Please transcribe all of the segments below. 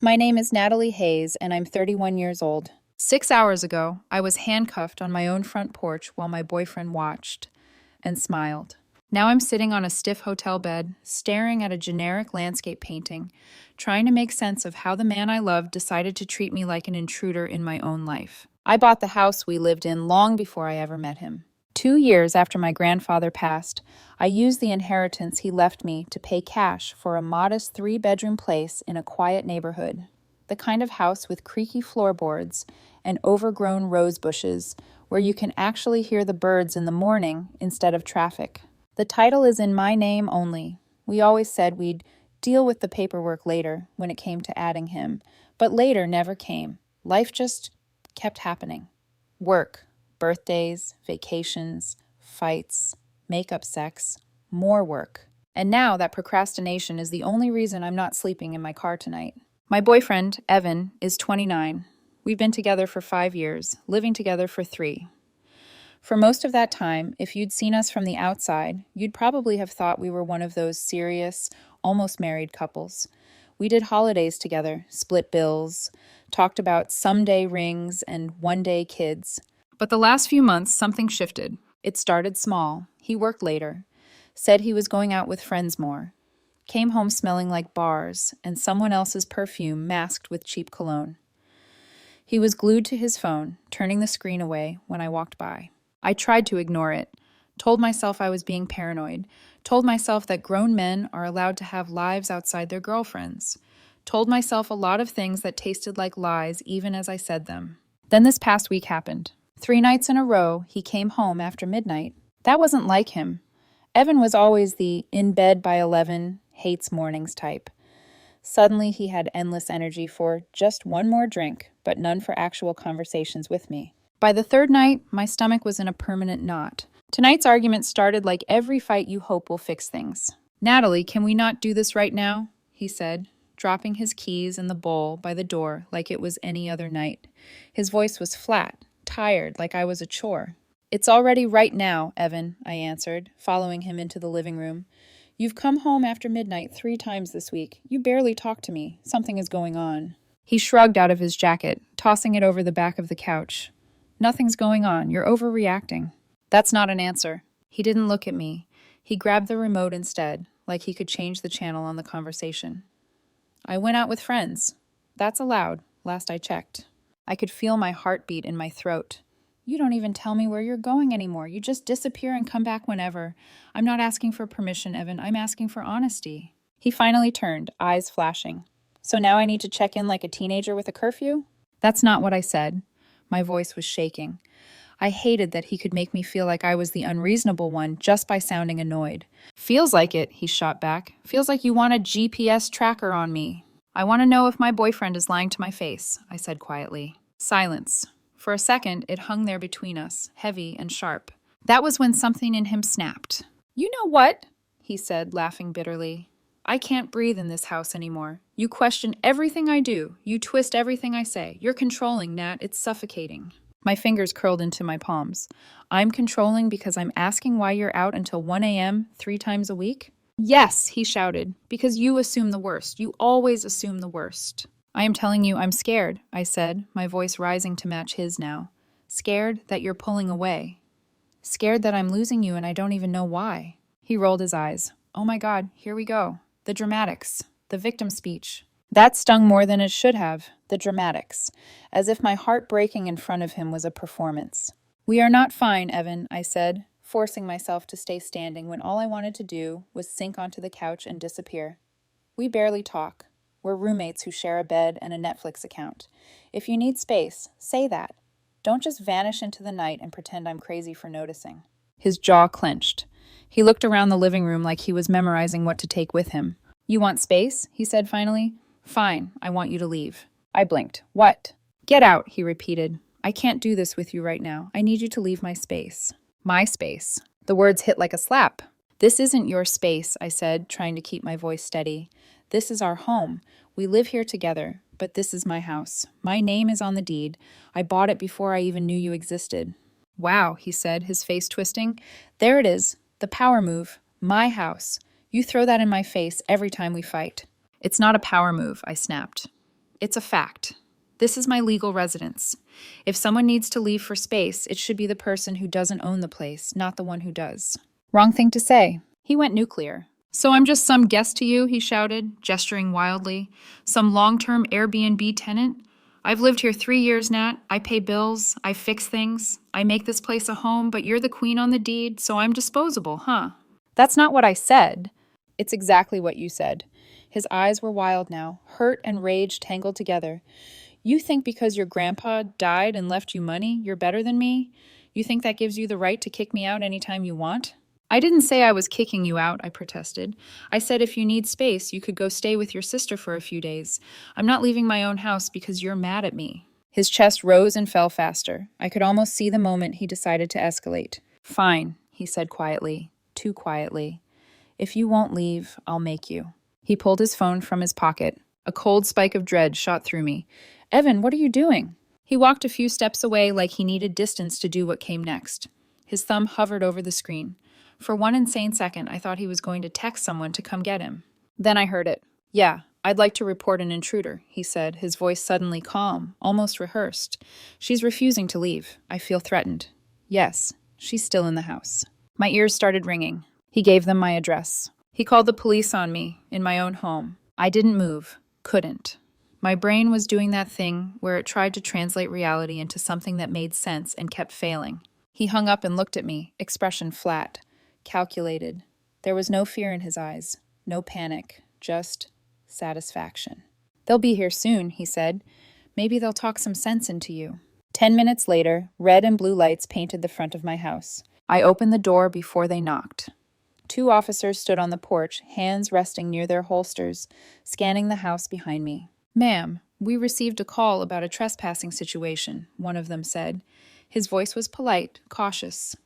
My name is Natalie Hayes, and I'm 31 years old. 6 hours ago, I was handcuffed on my own front porch while my boyfriend watched and smiled. Now I'm sitting on a stiff hotel bed, staring at a generic landscape painting, trying to make sense of how the man I loved decided to treat me like an intruder in my own life. I bought the house we lived in long before I ever met him. 2 years after my grandfather passed, I used the inheritance he left me to pay cash for a modest 3-bedroom place in a quiet neighborhood. The kind of house with creaky floorboards and overgrown rose bushes where you can actually hear the birds in the morning instead of traffic. The title is in my name only. We always said we'd deal with the paperwork later when it came to adding him, but later never came. Life just kept happening. Work, birthdays, vacations, fights, makeup sex, more work. And now that procrastination is the only reason I'm not sleeping in my car tonight. My boyfriend, Evan, is 29. We've been together for 5 years, living together for 3. For most of that time, if you'd seen us from the outside, you'd probably have thought we were one of those serious, almost married couples. We did holidays together, split bills, talked about someday rings and one-day kids. But the last few months, something shifted. It started small. He worked later, said he was going out with friends more, came home smelling like bars and someone else's perfume masked with cheap cologne. He was glued to his phone, turning the screen away when I walked by. I tried to ignore it, told myself I was being paranoid, told myself that grown men are allowed to have lives outside their girlfriends, told myself a lot of things that tasted like lies even as I said them. Then this past week happened. 3 nights in a row, he came home after midnight. That wasn't like him. Evan was always the in bed by 11, hates mornings type. Suddenly he had endless energy for just one more drink, but none for actual conversations with me. By the 3rd night, my stomach was in a permanent knot. Tonight's argument started like every fight you hope will fix things. "Natalie, can we not do this right now?" he said, dropping his keys in the bowl by the door like it was any other night. His voice was flat, tired, like I was a chore. "It's already right now, Evan," I answered, following him into the living room. "You've come home after midnight 3 times this week. You barely talk to me. Something is going on." He shrugged out of his jacket, tossing it over the back of the couch. "Nothing's going on. You're overreacting." That's not an answer. He didn't look at me. He grabbed the remote instead, like he could change the channel on the conversation. "I went out with friends. That's allowed, last I checked." I could feel my heartbeat in my throat. "You don't even tell me where you're going anymore. You just disappear and come back whenever. I'm not asking for permission, Evan. I'm asking for honesty." He finally turned, eyes flashing. "So now I need to check in like a teenager with a curfew?" That's not what I said. My voice was shaking. I hated that he could make me feel like I was the unreasonable one just by sounding annoyed. "Feels like it," he shot back. "Feels like you want a GPS tracker on me." "I want to know if my boyfriend is lying to my face," I said quietly. Silence. For a second, it hung there between us, heavy and sharp. That was when something in him snapped. "You know what?" he said, laughing bitterly. "I can't breathe in this house anymore. You question everything I do. You twist everything I say. You're controlling, Nat. It's suffocating." My fingers curled into my palms. "I'm controlling because I'm asking why you're out until 1 a.m. 3 times a week?" "Yes," he shouted, "because you assume the worst. You always assume the worst." "I am telling you I'm scared," I said, my voice rising to match his now. "Scared that you're pulling away. Scared that I'm losing you and I don't even know why." He rolled his eyes. "Oh my God, here we go. The dramatics. The victim speech." That stung more than it should have. The dramatics. As if my heart breaking in front of him was a performance. "We are not fine, Evan," I said, forcing myself to stay standing when all I wanted to do was sink onto the couch and disappear. "We barely talk. We're roommates who share a bed and a Netflix account. If you need space, say that. Don't just vanish into the night and pretend I'm crazy for noticing." His jaw clenched. He looked around the living room like he was memorizing what to take with him. "You want space?" he said finally. "Fine, I want you to leave." I blinked. "What?" "Get out," he repeated. "I can't do this with you right now. I need you to leave my space." "My space." The words hit like a slap. "This isn't your space," I said, trying to keep my voice steady. "This is our home. We live here together, but this is my house. My name is on the deed. I bought it before I even knew you existed." "Wow," he said, his face twisting. "There it is. The power move. My house. You throw that in my face every time we fight." "It's not a power move," I snapped. It's a fact. This is my legal residence. If someone needs to leave for space, it should be the person who doesn't own the place, not the one who does. Wrong thing to say. He went nuclear. So I'm just some guest to you, he shouted, gesturing wildly. Some long-term Airbnb tenant? I've lived here 3 years, Nat. I pay bills. I fix things. I make this place a home, but you're the queen on the deed, so I'm disposable, huh? That's not what I said. It's exactly what you said. His eyes were wild now, hurt and rage tangled together. You think because your grandpa died and left you money, you're better than me? You think that gives you the right to kick me out anytime you want? I didn't say I was kicking you out, I protested. I said if you need space, you could go stay with your sister for a few days. I'm not leaving my own house because you're mad at me. His chest rose and fell faster. I could almost see the moment he decided to escalate. Fine, he said quietly, too quietly. If you won't leave, I'll make you. He pulled his phone from his pocket. A cold spike of dread shot through me. Evan, what are you doing? He walked a few steps away like he needed distance to do what came next. His thumb hovered over the screen. For one insane second, I thought he was going to text someone to come get him. Then I heard it. Yeah, I'd like to report an intruder, he said, his voice suddenly calm, almost rehearsed. She's refusing to leave. I feel threatened. Yes, she's still in the house. My ears started ringing. He gave them my address. He called the police on me, in my own home. I didn't move. Couldn't. My brain was doing that thing where it tried to translate reality into something that made sense and kept failing. He hung up and looked at me, expression flat. Calculated. There was no fear in his eyes, no panic, just satisfaction. They'll be here soon, he said. Maybe they'll talk some sense into you. 10 minutes later, red and blue lights painted the front of my house. I opened the door before they knocked. 2 officers stood on the porch, hands resting near their holsters, scanning the house behind me. Ma'am, we received a call about a trespassing situation, one of them said. His voice was polite, cautious.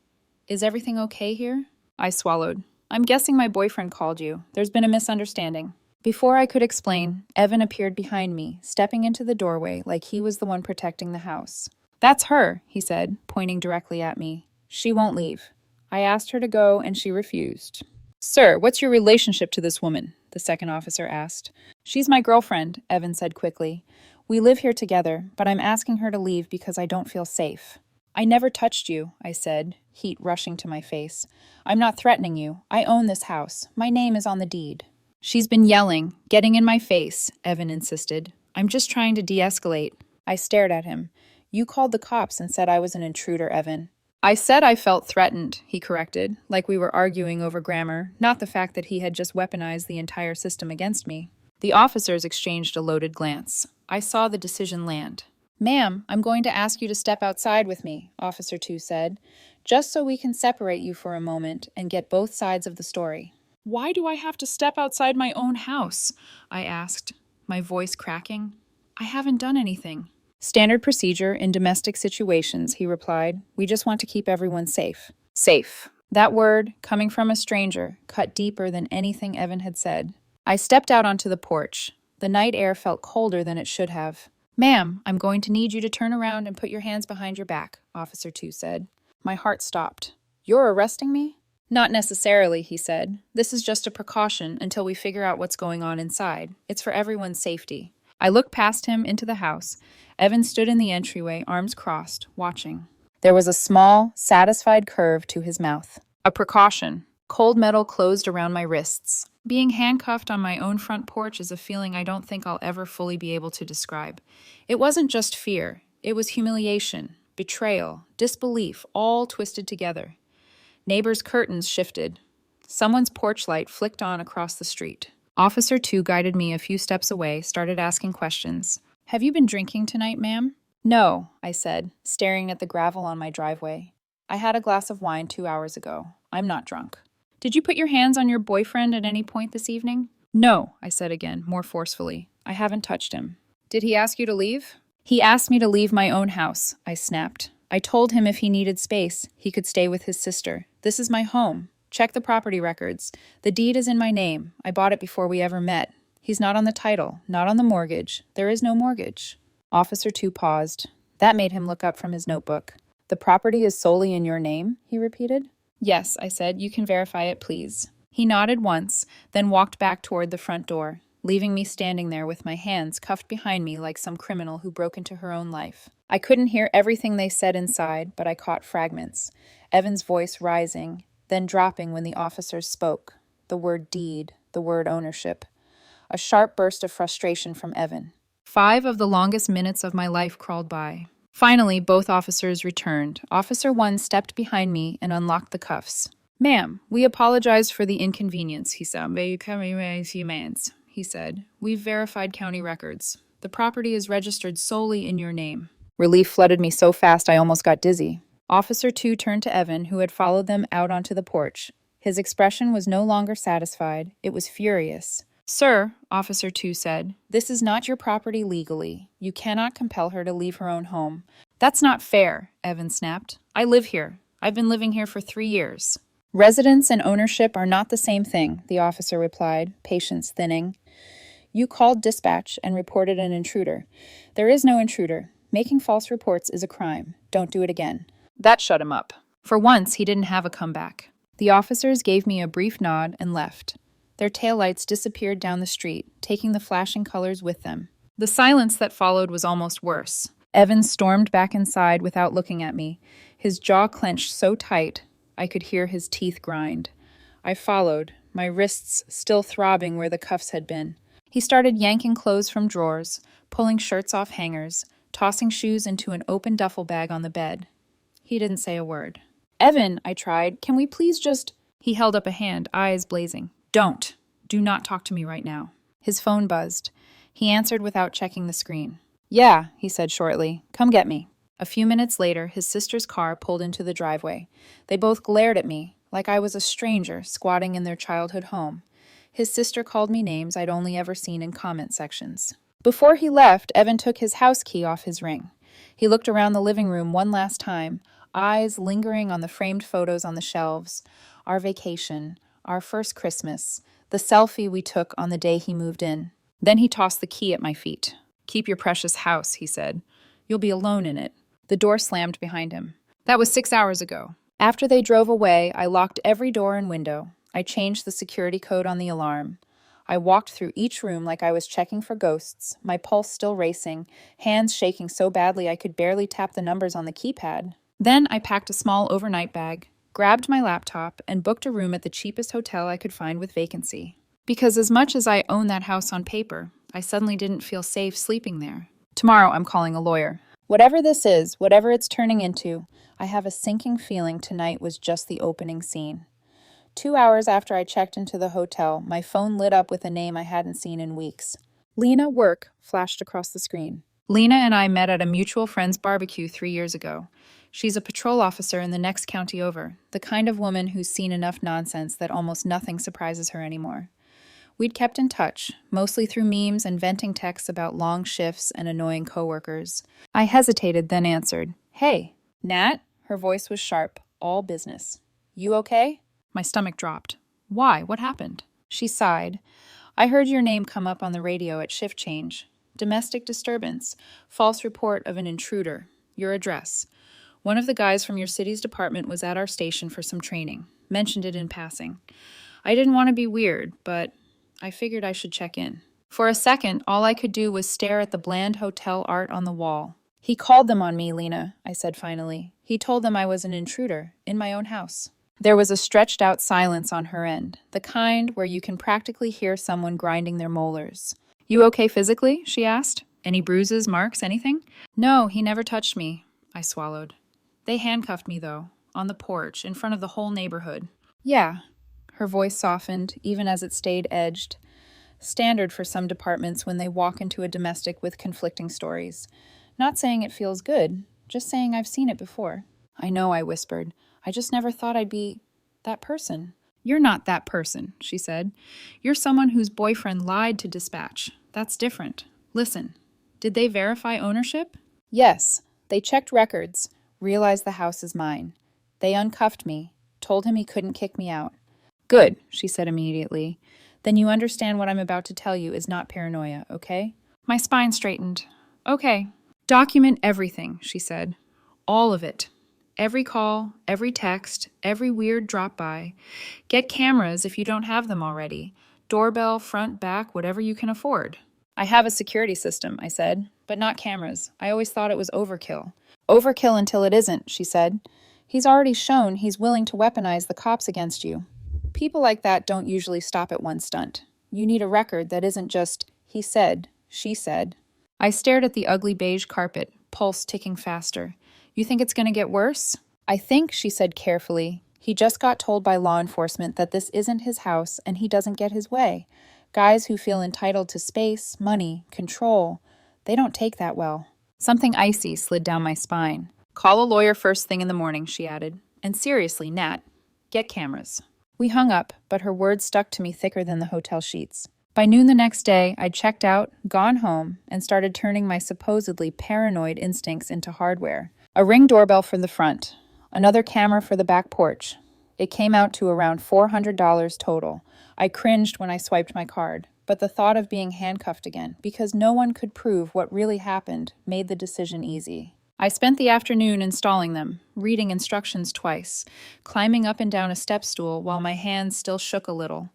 Is everything okay here? I swallowed. I'm guessing my boyfriend called you. There's been a misunderstanding. Before I could explain, Evan appeared behind me, stepping into the doorway like he was the one protecting the house. That's her, he said, pointing directly at me. She won't leave. I asked her to go, and she refused. Sir, what's your relationship to this woman? The second officer asked. She's my girlfriend, Evan said quickly. We live here together, but I'm asking her to leave because I don't feel safe. I never touched you, I said, heat rushing to my face. I'm not threatening you. I own this house. My name is on the deed. She's been yelling, getting in my face, Evan insisted. I'm just trying to de-escalate. I stared at him. You called the cops and said I was an intruder, Evan. I said I felt threatened, he corrected, like we were arguing over grammar, not the fact that he had just weaponized the entire system against me. The officers exchanged a loaded glance. I saw the decision land. Ma'am, I'm going to ask you to step outside with me, Officer 2 said, just so we can separate you for a moment and get both sides of the story. Why do I have to step outside my own house? I asked, my voice cracking. I haven't done anything. Standard procedure in domestic situations, he replied. We just want to keep everyone safe. Safe. That word, coming from a stranger, cut deeper than anything Evan had said. I stepped out onto the porch. The night air felt colder than it should have. Ma'am, I'm going to need you to turn around and put your hands behind your back, Officer 2 said. My heart stopped. You're arresting me? Not necessarily, he said. This is just a precaution until we figure out what's going on inside. It's for everyone's safety. I looked past him into the house. Evan stood in the entryway, arms crossed, watching. There was a small, satisfied curve to his mouth. A precaution. Cold metal closed around my wrists. Being handcuffed on my own front porch is a feeling I don't think I'll ever fully be able to describe. It wasn't just fear. It was humiliation, betrayal, disbelief, all twisted together. Neighbors' curtains shifted. Someone's porch light flicked on across the street. Officer 2 guided me a few steps away, started asking questions. Have you been drinking tonight, ma'am? No, I said, staring at the gravel on my driveway. I had a glass of wine 2 hours ago. I'm not drunk. Did you put your hands on your boyfriend at any point this evening? No, I said again, more forcefully. I haven't touched him. Did he ask you to leave? He asked me to leave my own house, I snapped. I told him if he needed space, he could stay with his sister. This is my home. Check the property records. The deed is in my name. I bought it before we ever met. He's not on the title, not on the mortgage. There is no mortgage. Officer 2 paused. That made him look up from his notebook. The property is solely in your name, he repeated. Yes, I said. You can verify it, please. He nodded once, then walked back toward the front door. leaving me standing there with my hands cuffed behind me like some criminal who broke into her own life. I couldn't hear everything they said inside, but I caught fragments. Evan's voice rising, then dropping when the officers spoke. The word deed, the word ownership. A sharp burst of frustration from Evan. 5 of the longest minutes of my life crawled by. Finally, both officers returned. Officer 1 stepped behind me and unlocked the cuffs. "Ma'am, we apologize for the inconvenience," he said. He said, "We've verified county records. The property is registered solely in your name." Relief flooded me so fast I almost got dizzy. Officer 2 turned to Evan, who had followed them out onto the porch. His expression was no longer satisfied. It was furious. "Sir," Officer 2 said, "this is not your property legally. You cannot compel her to leave her own home." "That's not fair," Evan snapped. "I live here. I've been living here for 3 years." "Residence and ownership are not the same thing," the officer replied, patience thinning. "You called dispatch and reported an intruder. There is no intruder. Making false reports is a crime. Don't do it again." That shut him up. For once, he didn't have a comeback. The officers gave me a brief nod and left. Their taillights disappeared down the street, taking the flashing colors with them. The silence that followed was almost worse. Evan stormed back inside without looking at me, his jaw clenched so tight I could hear his teeth grind. I followed, my wrists still throbbing where the cuffs had been. He started yanking clothes from drawers, pulling shirts off hangers, tossing shoes into an open duffel bag on the bed. He didn't say a word. "Evan," I tried, "can we please just—" He held up a hand, eyes blazing. "Don't. Do not talk to me right now." His phone buzzed. He answered without checking the screen. "Yeah," he said shortly. "Come get me." A few minutes later, his sister's car pulled into the driveway. They both glared at me, like I was a stranger squatting in their childhood home. His sister called me names I'd only ever seen in comment sections. Before he left, Evan took his house key off his ring. He looked around the living room one last time, eyes lingering on the framed photos on the shelves. Our vacation, our first Christmas, the selfie we took on the day he moved in. Then he tossed the key at my feet. "Keep your precious house," he said. "You'll be alone in it." The door slammed behind him. That was 6 hours ago. After they drove away, I locked every door and window. I changed the security code on the alarm. I walked through each room like I was checking for ghosts, my pulse still racing, hands shaking so badly I could barely tap the numbers on the keypad. Then I packed a small overnight bag, grabbed my laptop, and booked a room at the cheapest hotel I could find with vacancy. Because as much as I own that house on paper, I suddenly didn't feel safe sleeping there. Tomorrow I'm calling a lawyer. Whatever this is, whatever it's turning into, I have a sinking feeling tonight was just the opening scene. 2 hours after I checked into the hotel, my phone lit up with a name I hadn't seen in weeks. Lena Work flashed across the screen. Lena and I met at a mutual friend's barbecue 3 years ago. She's a patrol officer in the next county over, the kind of woman who's seen enough nonsense that almost nothing surprises her anymore. We'd kept in touch, mostly through memes and venting texts about long shifts and annoying coworkers. I hesitated, then answered. "Hey, Nat?" Her voice was sharp, all business. "You okay?" My stomach dropped. "Why? What happened?" She sighed. "I heard your name come up on the radio at shift change. Domestic disturbance. False report of an intruder. Your address. One of the guys from your city's department was at our station for some training. Mentioned it in passing. I didn't want to be weird, but I figured I should check in." For a second, all I could do was stare at the bland hotel art on the wall. "He called them on me, Lena," I said finally. "He told them I was an intruder, in my own house." There was a stretched-out silence on her end, the kind where you can practically hear someone grinding their molars. "You okay physically?" she asked. "Any bruises, marks, anything?" "No, he never touched me," I swallowed. "They handcuffed me, though, on the porch, in front of the whole neighborhood." "Yeah." Her voice softened, even as it stayed edged. Standard for some departments when they walk into a domestic with conflicting stories. Not saying it feels good, just saying I've seen it before. "I know," I whispered. "I just never thought I'd be that person." "You're not that person," she said. "You're someone whose boyfriend lied to dispatch. That's different. Listen, did they verify ownership?" "Yes. They checked records, realized the house is mine. They uncuffed me, told him he couldn't kick me out." "Good," she said immediately. "Then you understand what I'm about to tell you is not paranoia, okay?" My spine straightened. "Okay." "Document everything," she said. "All of it. Every call, every text, every weird drop-by. Get cameras if you don't have them already. Doorbell, front, back, whatever you can afford. I have a security system, I said, but not cameras. I always thought it was overkill. Overkill until it isn't, she said. He's already shown he's willing to weaponize the cops against you. People like that don't usually stop at one stunt. You need a record that isn't just, he said, she said. I stared at the ugly beige carpet, pulse ticking faster. You think it's going to get worse? I think, she said carefully, he just got told by law enforcement that this isn't his house and he doesn't get his way. Guys who feel entitled to space, money, control, they don't take that well. Something icy slid down my spine. Call a lawyer first thing in the morning, she added. And seriously, Nat, get cameras. We hung up, but her words stuck to me thicker than the hotel sheets. By noon the next day, I'd checked out, gone home, and started turning my supposedly paranoid instincts into hardware. A Ring doorbell for the front, another camera for the back porch. It came out to around $400 total. I cringed when I swiped my card, but the thought of being handcuffed again, because no one could prove what really happened, made the decision easy. I spent the afternoon installing them, reading instructions twice, climbing up and down a step stool while my hands still shook a little.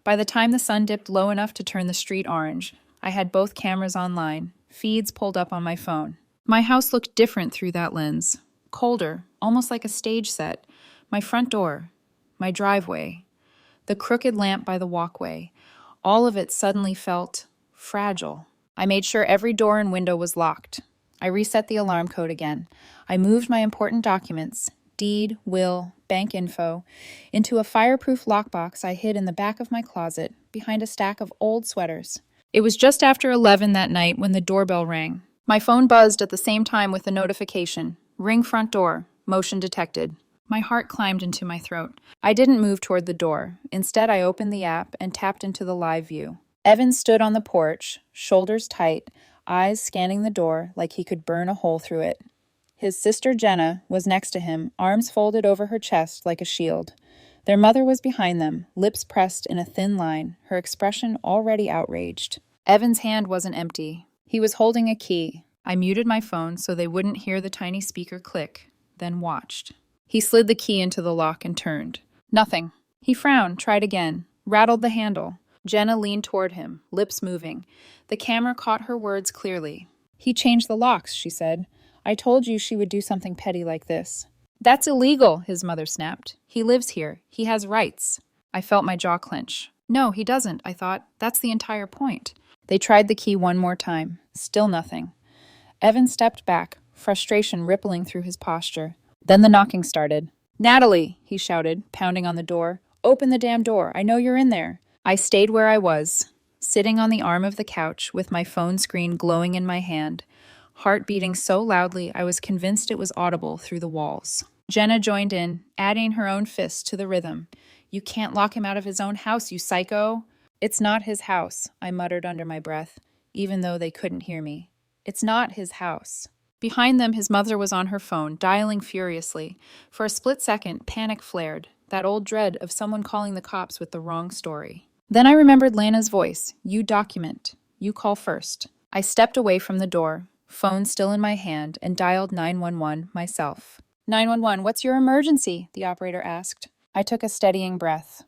By the time the sun dipped low enough to turn the street orange, I had both cameras online, feeds pulled up on my phone. My house looked different through that lens. Colder, almost like a stage set. My front door, my driveway, the crooked lamp by the walkway. All of it suddenly felt fragile. I made sure every door and window was locked. I reset the alarm code again. I moved my important documents, deed, will, bank info, into a fireproof lockbox I hid in the back of my closet behind a stack of old sweaters. It was just after 11 that night when the doorbell rang. My phone buzzed at the same time with a notification. Ring front door. Motion detected. My heart climbed into my throat. I didn't move toward the door. Instead, I opened the app and tapped into the live view. Evan stood on the porch, shoulders tight, eyes scanning the door like he could burn a hole through it. His sister Jenna was next to him, arms folded over her chest like a shield. Their mother was behind them, lips pressed in a thin line, her expression already outraged. Evan's hand wasn't empty. He was holding a key. I muted my phone so they wouldn't hear the tiny speaker click, then watched. He slid the key into the lock and turned. Nothing. He frowned, tried again, rattled the handle. Jenna leaned toward him, lips moving. The camera caught her words clearly. He changed the locks, she said. I told you she would do something petty like this. That's illegal, his mother snapped. He lives here. He has rights. I felt my jaw clench. No, he doesn't, I thought. That's the entire point. They tried the key one more time. Still nothing. Evan stepped back, frustration rippling through his posture. Then the knocking started. Natalie, he shouted, pounding on the door. Open the damn door. I know you're in there. I stayed where I was, sitting on the arm of the couch with my phone screen glowing in my hand, heart beating so loudly I was convinced it was audible through the walls. Jenna joined in, adding her own fist to the rhythm. You can't lock him out of his own house, you psycho. It's not his house, I muttered under my breath, even though they couldn't hear me. It's not his house. Behind them, his mother was on her phone, dialing furiously. For a split second, panic flared, that old dread of someone calling the cops with the wrong story. Then I remembered Lana's voice. You document. You call first. I stepped away from the door, phone still in my hand, and dialed 911 myself. 911, what's your emergency? The operator asked. I took a steadying breath.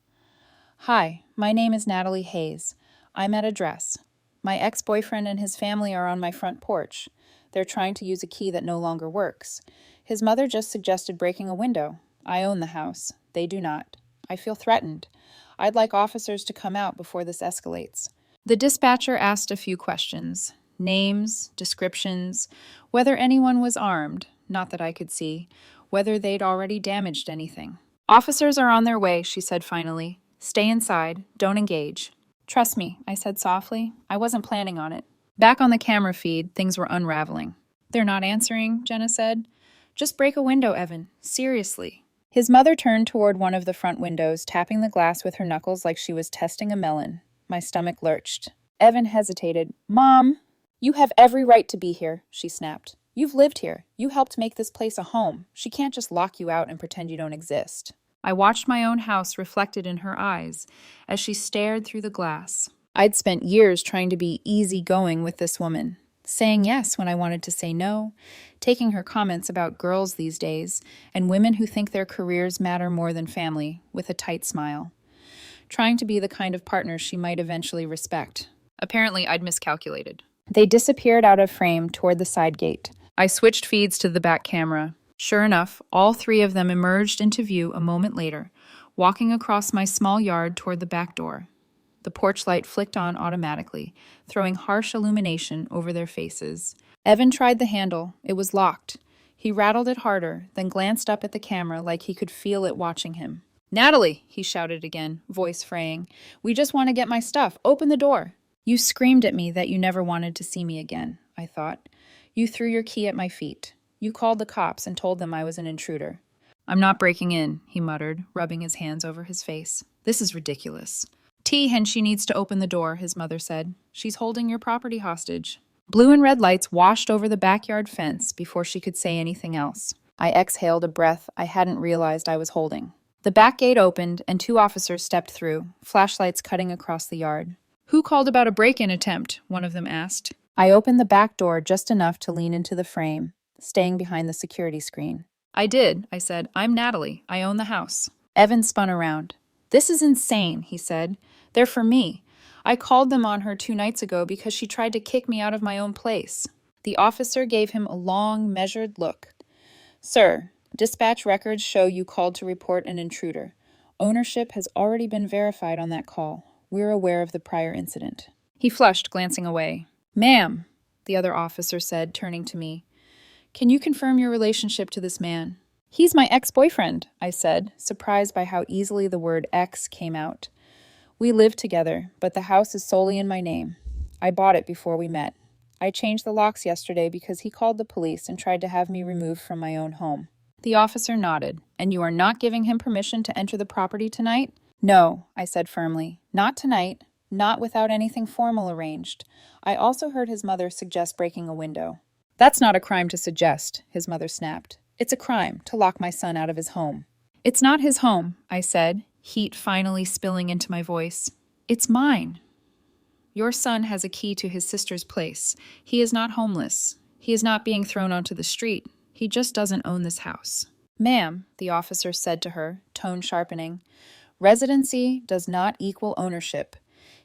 Hi, my name is Natalie Hayes. I'm at address. My ex-boyfriend and his family are on my front porch. They're trying to use a key that no longer works. His mother just suggested breaking a window. I own the house. They do not. I feel threatened. I'd like officers to come out before this escalates. The dispatcher asked a few questions. Names, descriptions, whether anyone was armed, not that I could see, whether they'd already damaged anything. Officers are on their way, she said finally. Stay inside. Don't engage. Trust me, I said softly. I wasn't planning on it. Back on the camera feed, things were unraveling. They're not answering, Jenna said. Just break a window, Evan. Seriously. His mother turned toward one of the front windows, tapping the glass with her knuckles like she was testing a melon. My stomach lurched. Evan hesitated. Mom! You have every right to be here, she snapped. You've lived here. You helped make this place a home. She can't just lock you out and pretend you don't exist. I watched my own house reflected in her eyes as she stared through the glass. I'd spent years trying to be easygoing with this woman, saying yes when I wanted to say no, taking her comments about girls these days and women who think their careers matter more than family with a tight smile. trying to be the kind of partner she might eventually respect. Apparently, I'd miscalculated. They disappeared out of frame toward the side gate. I switched feeds to the back camera. Sure enough, all three of them emerged into view a moment later, walking across my small yard toward the back door. The porch light flicked on automatically, throwing harsh illumination over their faces. Evan tried the handle. It was locked. He rattled it harder, then glanced up at the camera like he could feel it watching him. "Natalie," he shouted again, voice fraying. "We just want to get my stuff. Open the door." You screamed at me that you never wanted to see me again, I thought. You threw your key at my feet. You called the cops and told them I was an intruder. "I'm not breaking in," he muttered, rubbing his hands over his face. "This is ridiculous." "And she needs to open the door," his mother said. "She's holding your property hostage." Blue and red lights washed over the backyard fence before she could say anything else. I exhaled a breath I hadn't realized I was holding. The back gate opened and 2 officers stepped through, flashlights cutting across the yard. "Who called about a break-in attempt?" one of them asked. I opened the back door just enough to lean into the frame, staying behind the security screen. "I did," I said. "I'm Natalie. I own the house." Evan spun around. "This is insane," he said. "They're for me. I called them on her 2 nights ago because she tried to kick me out of my own place." The officer gave him a long, measured look. "Sir, dispatch records show you called to report an intruder. Ownership has already been verified on that call. We're aware of the prior incident." He flushed, glancing away. "Ma'am," the other officer said, turning to me, "can you confirm your relationship to this man?" "He's my ex-boyfriend," I said, surprised by how easily the word ex came out. "We live together, but the house is solely in my name. I bought it before we met. I changed the locks yesterday because he called the police and tried to have me removed from my own home." The officer nodded. "And you are not giving him permission to enter the property tonight?" "No," I said firmly. "Not tonight. Not without anything formal arranged. I also heard his mother suggest breaking a window." "That's not a crime to suggest," his mother snapped. "It's a crime to lock my son out of his home." "It's not his home," I said, heat finally spilling into my voice. "It's mine. Your son has a key to his sister's place. He is not homeless. He is not being thrown onto the street. He just doesn't own this house." "Ma'am," the officer said to her, tone sharpening, "residency does not equal ownership.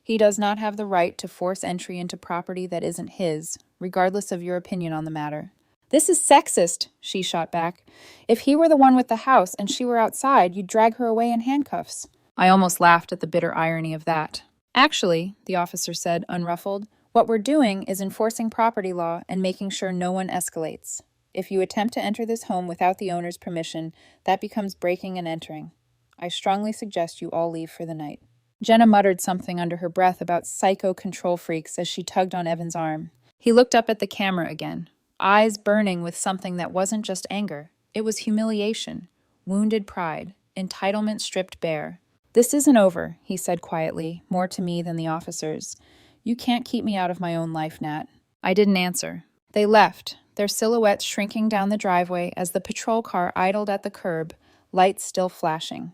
He does not have the right to force entry into property that isn't his, regardless of your opinion on the matter." "This is sexist," she shot back. "If he were the one with the house and she were outside, you'd drag her away in handcuffs." I almost laughed at the bitter irony of that. "Actually," the officer said, unruffled, "what we're doing is enforcing property law and making sure no one escalates. If you attempt to enter this home without the owner's permission, that becomes breaking and entering. I strongly suggest you all leave for the night." Jenna muttered something under her breath about psycho control freaks as she tugged on Evan's arm. He looked up at the camera again, eyes burning with something that wasn't just anger. It was humiliation, wounded pride, entitlement stripped bare. "This isn't over," he said quietly, more to me than the officers. "You can't keep me out of my own life, Nat." I didn't answer. They left, their silhouettes shrinking down the driveway as the patrol car idled at the curb, lights still flashing.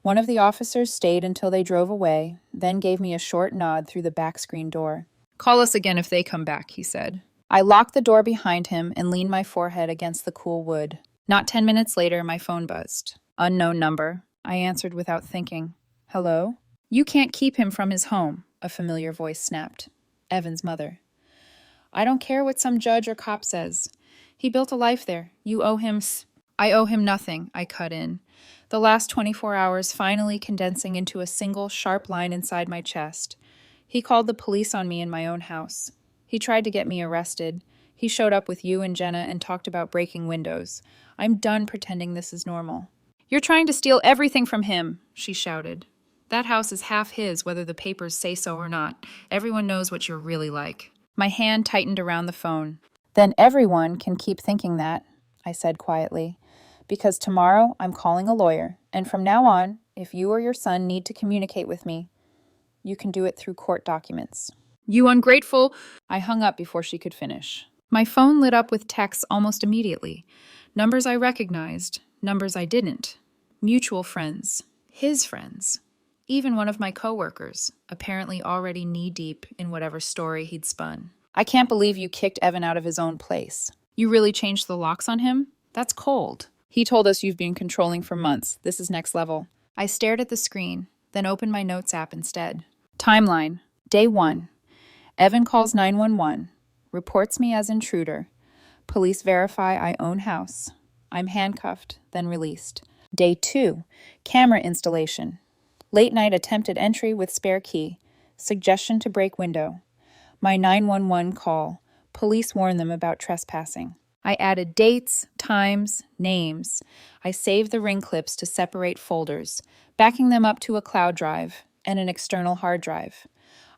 One of the officers stayed until they drove away, then gave me a short nod through the back screen door. "Call us again if they come back," he said. I locked the door behind him and leaned my forehead against the cool wood. Not 10 minutes later, my phone buzzed. "Unknown number." I answered without thinking. "Hello?" "You can't keep him from his home," a familiar voice snapped. Evan's mother. "I don't care what some judge or cop says. He built a life there. You owe him I owe him nothing," I cut in, the last 24 hours finally condensing into a single sharp line inside my chest. "He called the police on me in my own house. He tried to get me arrested. He showed up with you and Jenna and talked about breaking windows. I'm done pretending this is normal." "You're trying to steal everything from him," she shouted. "That house is half his, whether the papers say so or not. Everyone knows what you're really like." My hand tightened around the phone. "Then everyone can keep thinking that," I said quietly. "Because tomorrow I'm calling a lawyer, and from now on, if you or your son need to communicate with me, you can do it through court documents." "You ungrateful—" I hung up before she could finish. My phone lit up with texts almost immediately. Numbers I recognized, numbers I didn't. Mutual friends. His friends. Even one of my coworkers, apparently already knee-deep in whatever story he'd spun. "I can't believe you kicked Evan out of his own place. You really changed the locks on him? That's cold. He told us you've been controlling for months. This is next level." I stared at the screen. then opened my notes app instead. Timeline. Day 1. Evan calls 911, reports me as intruder. Police verify I own house. I'm handcuffed, then released. Day 2. Camera installation. Late night attempted entry with spare key. Suggestion to break window. My 911 call. Police warn them about trespassing. I added dates, times, names. I saved the ring clips to separate folders, backing them up to a cloud drive and an external hard drive.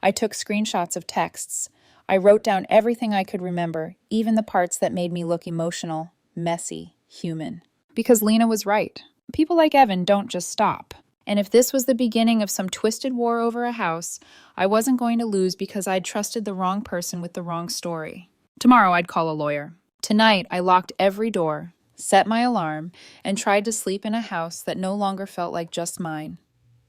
I took screenshots of texts. I wrote down everything I could remember, even the parts that made me look emotional, messy, human. Because Lena was right. People like Evan don't just stop. And if this was the beginning of some twisted war over a house, I wasn't going to lose because I'd trusted the wrong person with the wrong story. Tomorrow I'd call a lawyer. Tonight I locked every door, set my alarm, and tried to sleep in a house that no longer felt like just mine,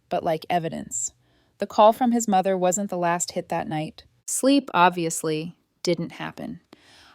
but like evidence. The call from his mother wasn't the last hit that night. Sleep, obviously, didn't happen.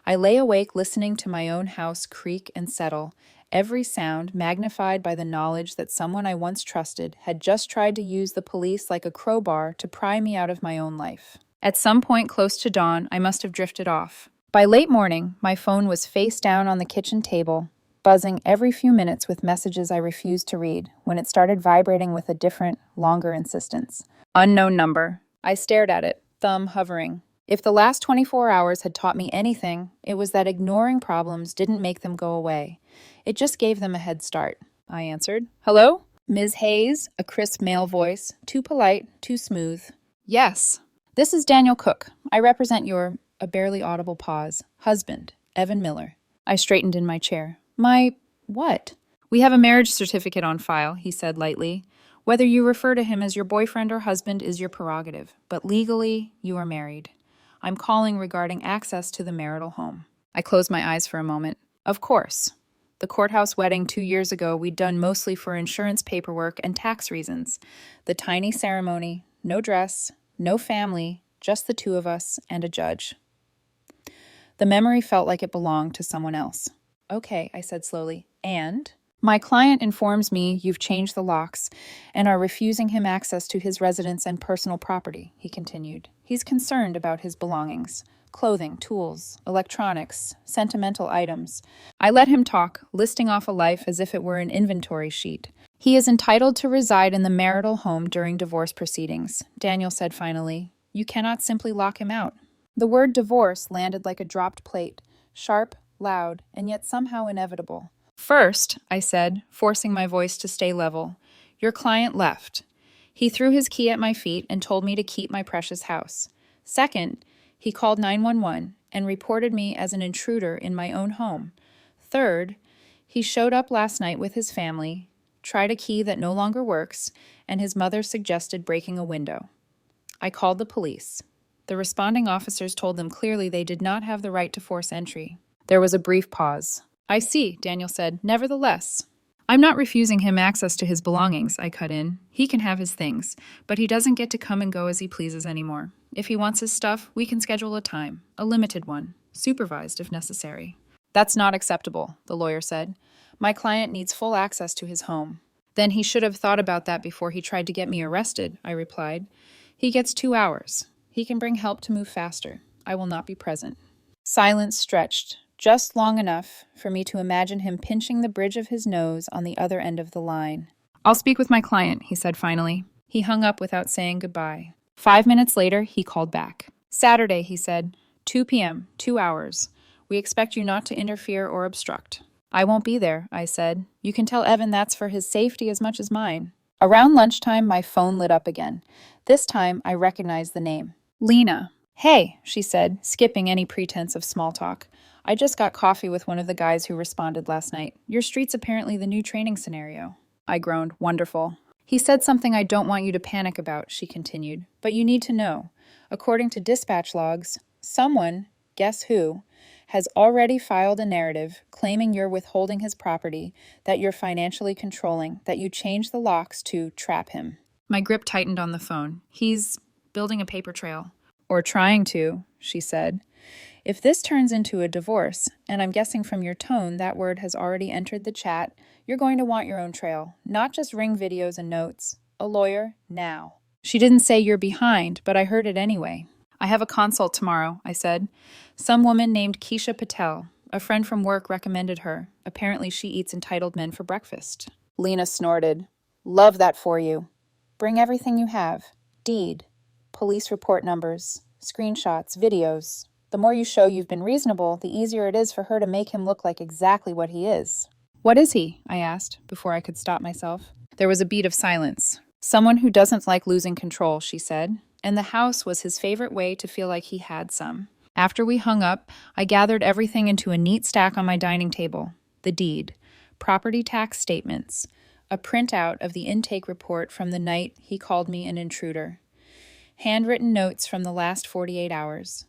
I lay awake listening to my own house creak and settle, every sound magnified by the knowledge that someone I once trusted had just tried to use the police like a crowbar to pry me out of my own life. At some point close to dawn, I must have drifted off. By late morning, my phone was face down on the kitchen table, buzzing every few minutes with messages I refused to read, when it started vibrating with a different, longer insistence. Unknown number. I stared at it, thumb hovering. If the last 24 hours had taught me anything, it was that ignoring problems didn't make them go away. It just gave them a head start. I answered. Hello? Ms. Hayes, a crisp male voice, too polite, too smooth. Yes. This is Daniel Cook. I represent your, a barely audible pause, husband, Evan Miller. I straightened in my chair. My what? We have a marriage certificate on file, he said lightly. Whether you refer to him as your boyfriend or husband is your prerogative, but legally, you are married. I'm calling regarding access to the marital home. I closed my eyes for a moment. Of course. The courthouse wedding 2 years ago we'd done mostly for insurance paperwork and tax reasons. The tiny ceremony, no dress, no family, just the two of us and a judge. The memory felt like it belonged to someone else. Okay, I said slowly. And? My client informs me you've changed the locks and are refusing him access to his residence and personal property, he continued. He's concerned about his belongings. Clothing, tools, electronics, sentimental items. I let him talk, listing off a life as if it were an inventory sheet. He is entitled to reside in the marital home during divorce proceedings, Daniel said finally. You cannot simply lock him out. The word divorce landed like a dropped plate, sharp, loud, and yet somehow inevitable. First, I said, forcing my voice to stay level, your client left. He threw his key at my feet and told me to keep my precious house. Second, he called 911 and reported me as an intruder in my own home. Third, he showed up last night with his family, tried a key that no longer works, and his mother suggested breaking a window. I called the police. The responding officers told them clearly they did not have the right to force entry. There was a brief pause. I see, Daniel said. Nevertheless, I'm not refusing him access to his belongings, I cut in. He can have his things, but he doesn't get to come and go as he pleases anymore. If he wants his stuff, we can schedule a time, a limited one, supervised if necessary. That's not acceptable, the lawyer said. My client needs full access to his home. Then he should have thought about that before he tried to get me arrested, I replied. He gets 2 hours. He can bring help to move faster. I will not be present. Silence stretched, just long enough for me to imagine him pinching the bridge of his nose on the other end of the line. I'll speak with my client, he said finally. He hung up without saying goodbye. 5 minutes later, he called back. Saturday, he said, 2 p.m., 2 hours. We expect you not to interfere or obstruct. I won't be there, I said. You can tell Evan that's for his safety as much as mine. Around lunchtime, my phone lit up again. This time, I recognized the name. Lena. Hey, she said, skipping any pretense of small talk. I just got coffee with one of the guys who responded last night. Your street's apparently the new training scenario. I groaned. Wonderful. He said something I don't want you to panic about, she continued. But you need to know. According to dispatch logs, someone, guess who, has already filed a narrative claiming you're withholding his property, that you're financially controlling, that you changed the locks to trap him. My grip tightened on the phone. He's building a paper trail. Or trying to, she said. If this turns into a divorce, and I'm guessing from your tone that word has already entered the chat, you're going to want your own trail, not just ring videos and notes. A lawyer, now. She didn't say you're behind, but I heard it anyway. I have a consult tomorrow, I said. Some woman named Keisha Patel. A friend from work recommended her. Apparently she eats entitled men for breakfast. Lena snorted. Love that for you. Bring everything you have. Deed. Police report numbers. Screenshots. Videos. The more you show you've been reasonable, the easier it is for her to make him look like exactly what he is. What is he? I asked, before I could stop myself. There was a beat of silence. Someone who doesn't like losing control, she said, and the house was his favorite way to feel like he had some. After we hung up, I gathered everything into a neat stack on my dining table. The deed, property tax statements, a printout of the intake report from the night he called me an intruder, handwritten notes from the last 48 hours.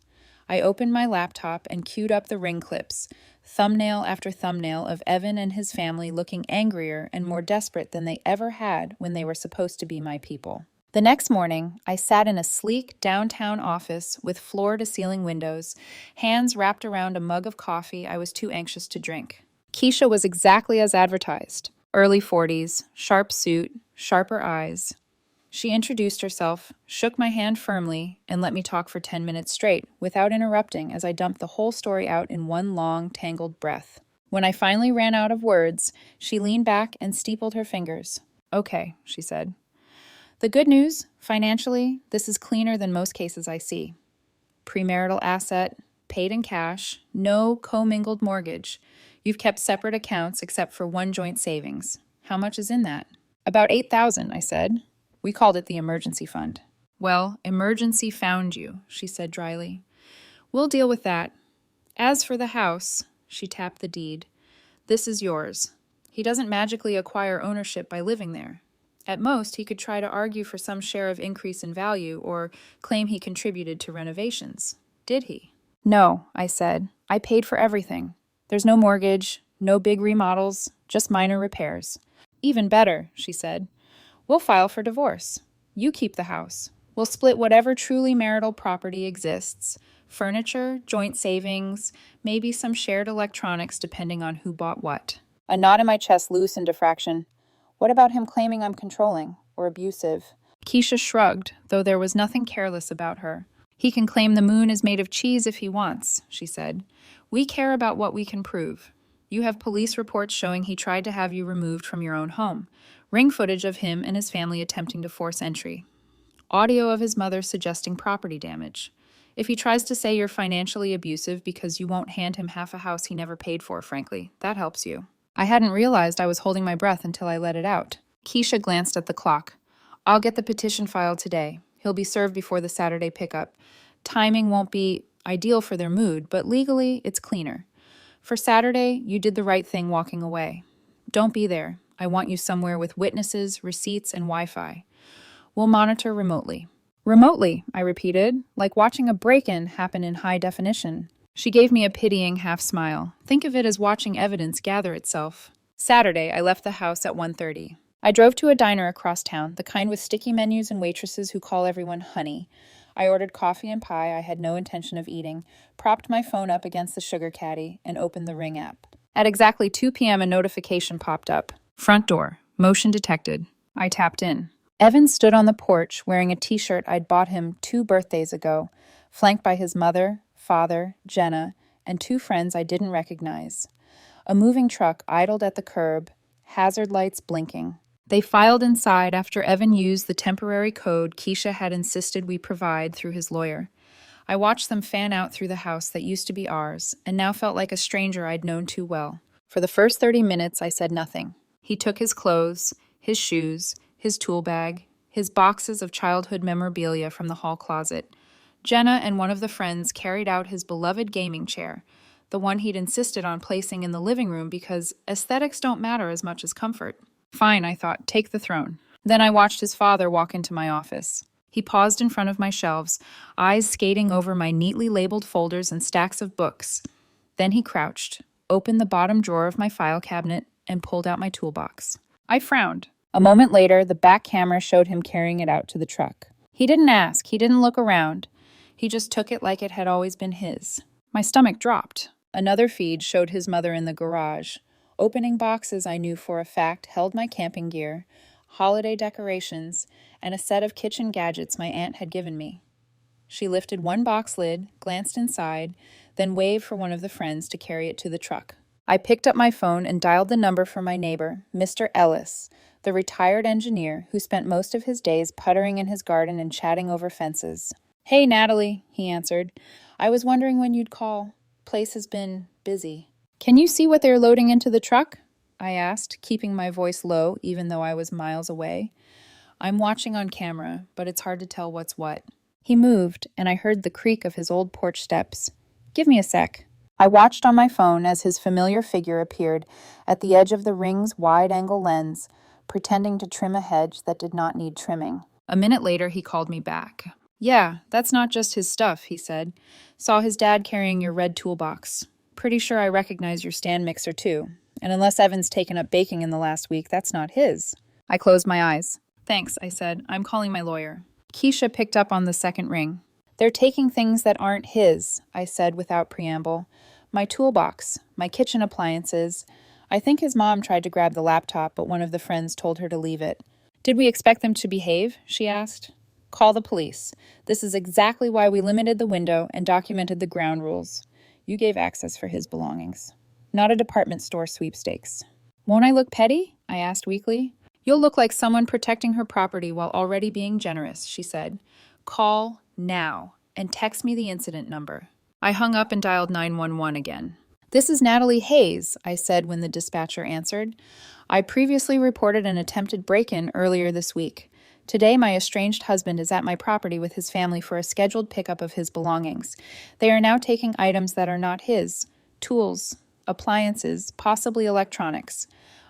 I opened my laptop and queued up the ring clips, thumbnail after thumbnail of Evan and his family looking angrier and more desperate than they ever had when they were supposed to be my people. The next morning, I sat in a sleek downtown office with floor-to-ceiling windows, hands wrapped around a mug of coffee I was too anxious to drink. Keisha was exactly as advertised. Early 40s, sharp suit, sharper eyes. She introduced herself, shook my hand firmly, and let me talk for 10 minutes straight, without interrupting as I dumped the whole story out in one long, tangled breath. When I finally ran out of words, she leaned back and steepled her fingers. Okay, she said. The good news, financially, this is cleaner than most cases I see. Premarital asset, paid in cash, no commingled mortgage. You've kept separate accounts except for one joint savings. How much is in that? About $8,000, I said. We called it the emergency fund. Well, emergency found you, she said dryly. We'll deal with that. As for the house, she tapped the deed, this is yours. He doesn't magically acquire ownership by living there. At most, he could try to argue for some share of increase in value or claim he contributed to renovations. Did he? No, I said. I paid for everything. There's no mortgage, no big remodels, just minor repairs. Even better, she said. We'll file for divorce. You keep the house. We'll split whatever truly marital property exists. Furniture, joint savings, maybe some shared electronics depending on who bought what. A knot in my chest loosened a fraction. What about him claiming I'm controlling or abusive? Keisha shrugged, though there was nothing careless about her. He can claim the moon is made of cheese if he wants, she said. We care about what we can prove. You have police reports showing he tried to have you removed from your own home. Ring footage of him and his family attempting to force entry. Audio of his mother suggesting property damage. If he tries to say you're financially abusive because you won't hand him half a house he never paid for, frankly, that helps you. I hadn't realized I was holding my breath until I let it out. Keisha glanced at the clock. I'll get the petition filed today. He'll be served before the Saturday pickup. Timing won't be ideal for their mood, but legally, it's cleaner. For Saturday, you did the right thing walking away. Don't be there. I want you somewhere with witnesses, receipts, and Wi-Fi. We'll monitor remotely. Remotely, I repeated, like watching a break-in happen in high definition. She gave me a pitying half smile. Think of it as watching evidence gather itself. Saturday, I left the house at 1:30. I drove to a diner across town, the kind with sticky menus and waitresses who call everyone honey. I ordered coffee and pie I had no intention of eating, propped my phone up against the sugar caddy, and opened the Ring app. At exactly 2 p.m., a notification popped up. Front door. Motion detected. I tapped in. Evan stood on the porch wearing a t-shirt I'd bought him 2 birthdays ago, flanked by his mother, father, Jenna, and 2 friends I didn't recognize. A moving truck idled at the curb, hazard lights blinking. They filed inside after Evan used the temporary code Keisha had insisted we provide through his lawyer. I watched them fan out through the house that used to be ours, and now felt like a stranger I'd known too well. For the first 30 minutes, I said nothing. He took his clothes, his shoes, his tool bag, his boxes of childhood memorabilia from the hall closet. Jenna and one of the friends carried out his beloved gaming chair, the one he'd insisted on placing in the living room because aesthetics don't matter as much as comfort. Fine, I thought, take the throne. Then I watched his father walk into my office. He paused in front of my shelves, eyes skating over my neatly labeled folders and stacks of books. Then he crouched, opened the bottom drawer of my file cabinet, and pulled out my toolbox. I frowned. A moment later, the back camera showed him carrying it out to the truck. He didn't ask, he didn't look around. He just took it like it had always been his. My stomach dropped. Another feed showed his mother in the garage, opening boxes I knew for a fact held my camping gear, holiday decorations, and a set of kitchen gadgets my aunt had given me. She lifted one box lid, glanced inside, then waved for one of the friends to carry it to the truck. I picked up my phone and dialed the number for my neighbor, Mr. Ellis, the retired engineer who spent most of his days puttering in his garden and chatting over fences. "Hey, Natalie," he answered. "I was wondering when you'd call. Place has been busy." "Can you see what they're loading into the truck?" I asked, keeping my voice low even though I was miles away. I'm watching on camera, but it's hard to tell what's what. He moved, and I heard the creak of his old porch steps. "Give me a sec." I watched on my phone as his familiar figure appeared at the edge of the ring's wide-angle lens, pretending to trim a hedge that did not need trimming. A minute later, he called me back. "Yeah, that's not just his stuff," he said. "Saw his dad carrying your red toolbox. Pretty sure I recognize your stand mixer, too. And unless Evan's taken up baking in the last week, that's not his." I closed my eyes. "Thanks," I said. "I'm calling my lawyer." Keisha picked up on the second ring. "They're taking things that aren't his," I said without preamble. "My toolbox, my kitchen appliances. I think his mom tried to grab the laptop, but one of the friends told her to leave it." "Did we expect them to behave?" she asked. "Call the police. This is exactly why we limited the window and documented the ground rules. You gave access for his belongings. Not a department store sweepstakes." "Won't I look petty?" I asked weakly. "You'll look like someone protecting her property while already being generous," she said. "Call now and text me the incident number." I hung up and dialed 911 again. "This is Natalie Hayes," I said when the dispatcher answered. "I previously reported an attempted break-in earlier this week. Today, my estranged husband is at my property with his family for a scheduled pickup of his belongings. They are now taking items that are not his, tools, appliances, possibly electronics.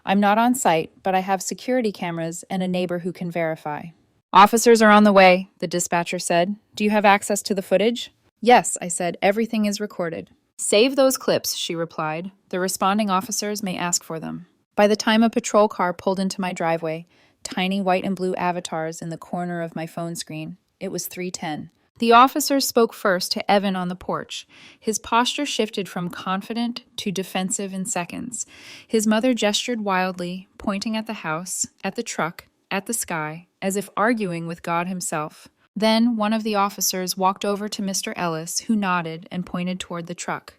I'm not on site, but I have security cameras and a neighbor who can verify." "Officers are on the way," the dispatcher said. "Do you have access to the footage?" "Yes," I said. "Everything is recorded." "Save those clips," she replied. "The responding officers may ask for them." By the time a patrol car pulled into my driveway, tiny white and blue avatars in the corner of my phone screen, it was 3:10. The officers spoke first to Evan on the porch. His posture shifted from confident to defensive in seconds. His mother gestured wildly, pointing at the house, at the truck, at the sky, as if arguing with God himself. Then one of the officers walked over to Mr. Ellis, who nodded and pointed toward the truck.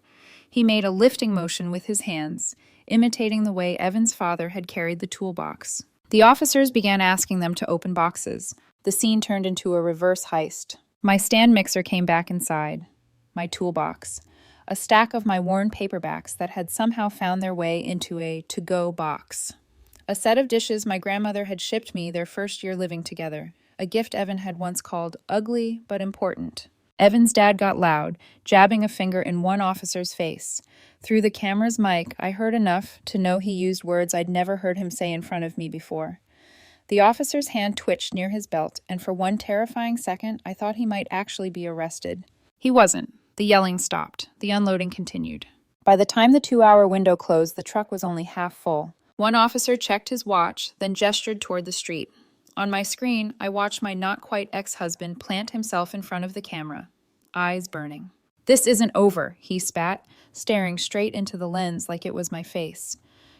He made a lifting motion with his hands, imitating the way Evan's father had carried the toolbox. The officers began asking them to open boxes. The scene turned into a reverse heist. My stand mixer came back inside. My toolbox. A stack of my worn paperbacks that had somehow found their way into a to-go box. A set of dishes my grandmother had shipped me their first year living together. A gift Evan had once called ugly but important. Evan's dad got loud, jabbing a finger in one officer's face. Through the camera's mic, I heard enough to know he used words I'd never heard him say in front of me before. The officer's hand twitched near his belt, and for one terrifying second, I thought he might actually be arrested. He wasn't. The yelling stopped. The unloading continued. By the time the 2-hour window closed, the truck was only half full. One officer checked his watch, then gestured toward the street. On my screen, I watched my not-quite-ex-husband plant himself in front of the camera, eyes burning. "This isn't over," he spat, staring straight into the lens like it was my face.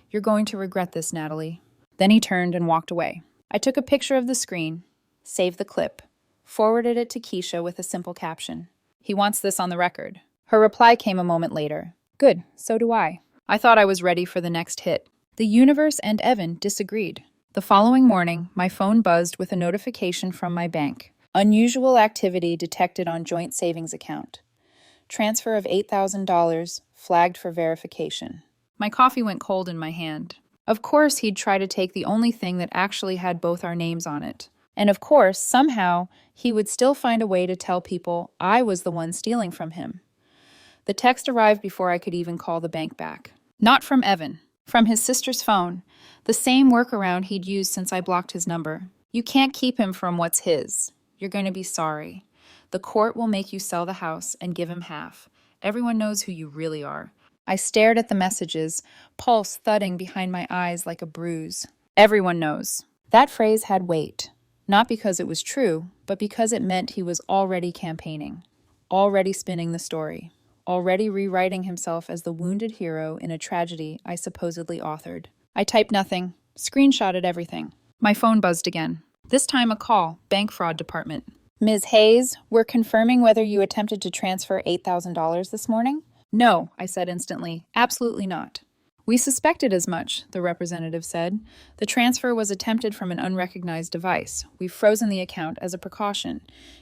"You're going to regret this, Natalie." Then he turned and walked away. I took a picture of the screen, saved the clip, forwarded it to Keisha with a simple caption. "He wants this on the record." Her reply came a moment later. "Good, so do I." I thought I was ready for the next hit. The universe and Evan disagreed. The following morning, my phone buzzed with a notification from my bank. Unusual activity detected on joint savings account. Transfer of $8,000, flagged for verification. My coffee went cold in my hand. Of course, he'd try to take the only thing that actually had both our names on it. And of course, somehow, he would still find a way to tell people I was the one stealing from him. The text arrived before I could even call the bank back. Not from Evan. From his sister's phone. The same workaround he'd used since I blocked his number. "You can't keep him from what's his. You're going to be sorry. The court will make you sell the house and give him half. Everyone knows who you really are." I stared at the messages, pulse thudding behind my eyes like a bruise. Everyone knows. That phrase had weight. Not because it was true, but because it meant he was already campaigning. Already spinning the story. Already rewriting himself as the wounded hero in a tragedy I supposedly authored. I typed nothing. Screenshotted everything. My phone buzzed again. This time a call, bank fraud department. Ms. Hayes, we're confirming whether you attempted to transfer $8,000 this morning? No, I said instantly. Absolutely not. We suspected as much, the representative said. The transfer was attempted from an unrecognized device. We've frozen the account as a precaution.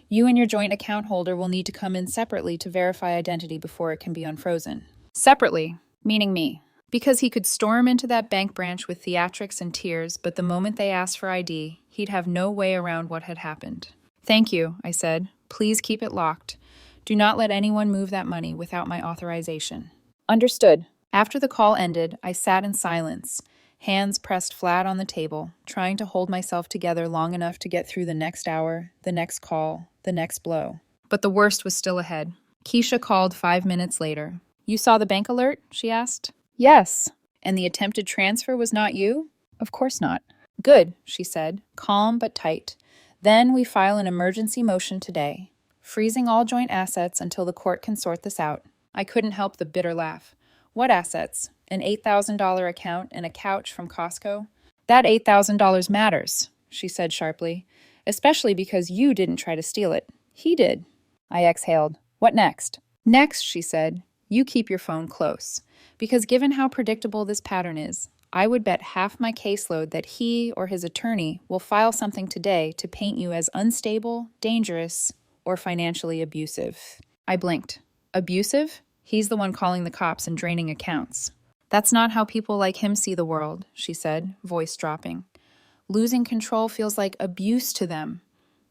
You and your joint account holder will need to come in separately to verify identity before it can be unfrozen. Separately, meaning me. Because he could storm into that bank branch with theatrics and tears, but the moment they asked for ID, he'd have no way around what had happened. Thank you, I said. Please keep it locked. Do not let anyone move that money without my authorization. Understood. After the call ended, I sat in silence, hands pressed flat on the table, trying to hold myself together long enough to get through the next hour, the next call, the next blow. But the worst was still ahead. Keisha called 5 minutes later. You saw the bank alert? She asked. Yes. And the attempted transfer was not you? Of course not. Good, she said, calm but tight. Then we file an emergency motion today, freezing all joint assets until the court can sort this out. I couldn't help the bitter laugh. What assets? An $8,000 account and a couch from Costco? That $8,000 matters, she said sharply, especially because you didn't try to steal it. He did. I exhaled. What next? Next, she said, you keep your phone close, because given how predictable this pattern is, I would bet half my caseload that he or his attorney will file something today to paint you as unstable, dangerous, or financially abusive. I blinked. Abusive? He's the one calling the cops and draining accounts. That's not how people like him see the world, she said, voice dropping. Losing control feels like abuse to them.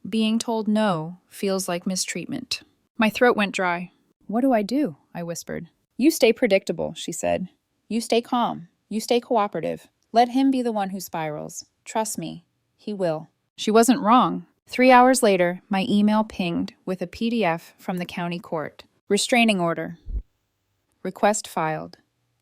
Being told no feels like mistreatment. My throat went dry. What do? I whispered. You stay predictable, she said. You stay calm. You stay cooperative. Let him be the one who spirals. Trust me, he will. She wasn't wrong. 3 hours later, my email pinged with a PDF from the county court. Restraining order. Request filed.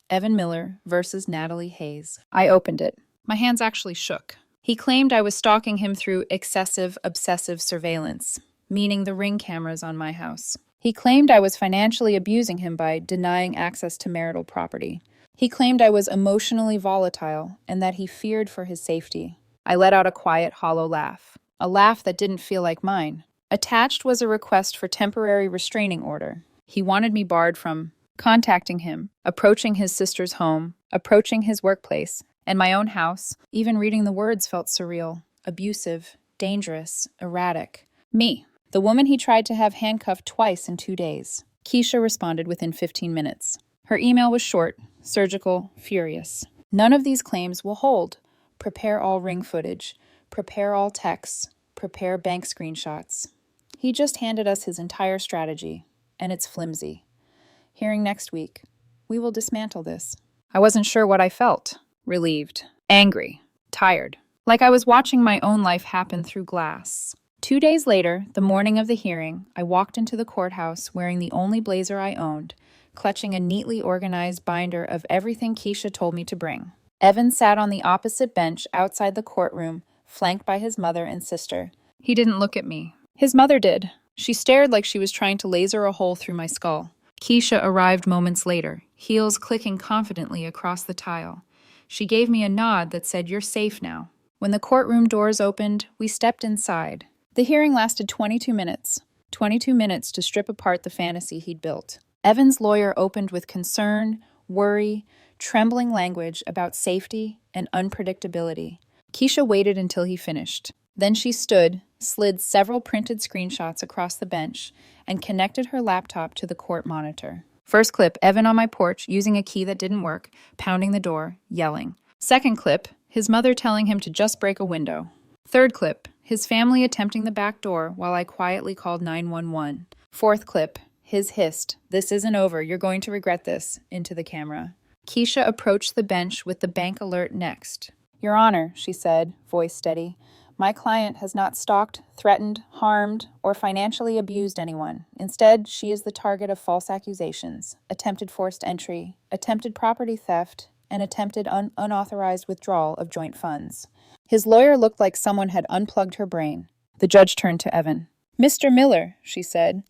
Evan Miller versus Natalie Hayes. I opened it. My hands actually shook. He claimed I was stalking him through excessive, obsessive surveillance, meaning the Ring cameras on my house. He claimed I was financially abusing him by denying access to marital property. He claimed I was emotionally volatile and that he feared for his safety. I let out a quiet, hollow laugh. A laugh that didn't feel like mine. Attached was a request for temporary restraining order. He wanted me barred from contacting him, approaching his sister's home, approaching his workplace, and my own house. Even reading the words felt surreal, abusive, dangerous, erratic. Me, the woman he tried to have handcuffed twice in 2 days. Keisha responded within 15 minutes. Her email was short, surgical, furious. None of these claims will hold. Prepare all Ring footage. Prepare all texts. Prepare bank screenshots. He just handed us his entire strategy, and it's flimsy. Hearing next week, we will dismantle this. I wasn't sure what I felt. Relieved. Angry. Tired. Like I was watching my own life happen through glass. 2 days later, the morning of the hearing, I walked into the courthouse wearing the only blazer I owned, clutching a neatly organized binder of everything Keisha told me to bring. Evan sat on the opposite bench outside the courtroom, flanked by his mother and sister. He didn't look at me. His mother did. She stared like she was trying to laser a hole through my skull. Keisha arrived moments later, heels clicking confidently across the tile. She gave me a nod that said, "You're safe now." When the courtroom doors opened, we stepped inside. The hearing lasted 22 minutes. 22 minutes to strip apart the fantasy he'd built. Evan's lawyer opened with concern, worry, trembling language about safety and unpredictability. Keisha waited until he finished. Then she stood, slid several printed screenshots across the bench, and connected her laptop to the court monitor. First clip, Evan on my porch, using a key that didn't work, pounding the door, yelling. Second clip, his mother telling him to just break a window. Third clip, his family attempting the back door while I quietly called 911. Fourth clip, his hissed, "This isn't over, you're going to regret this," into the camera. Keisha approached the bench with the bank alert next. "Your Honor," she said, voice steady, "my client has not stalked, threatened, harmed, or financially abused anyone. Instead, she is the target of false accusations, attempted forced entry, attempted property theft, and attempted unauthorized withdrawal of joint funds." His lawyer looked like someone had unplugged her brain. The judge turned to Evan. "Mr. Miller," she said,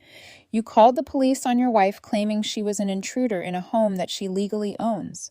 "you called the police on your wife claiming she was an intruder in a home that she legally owns.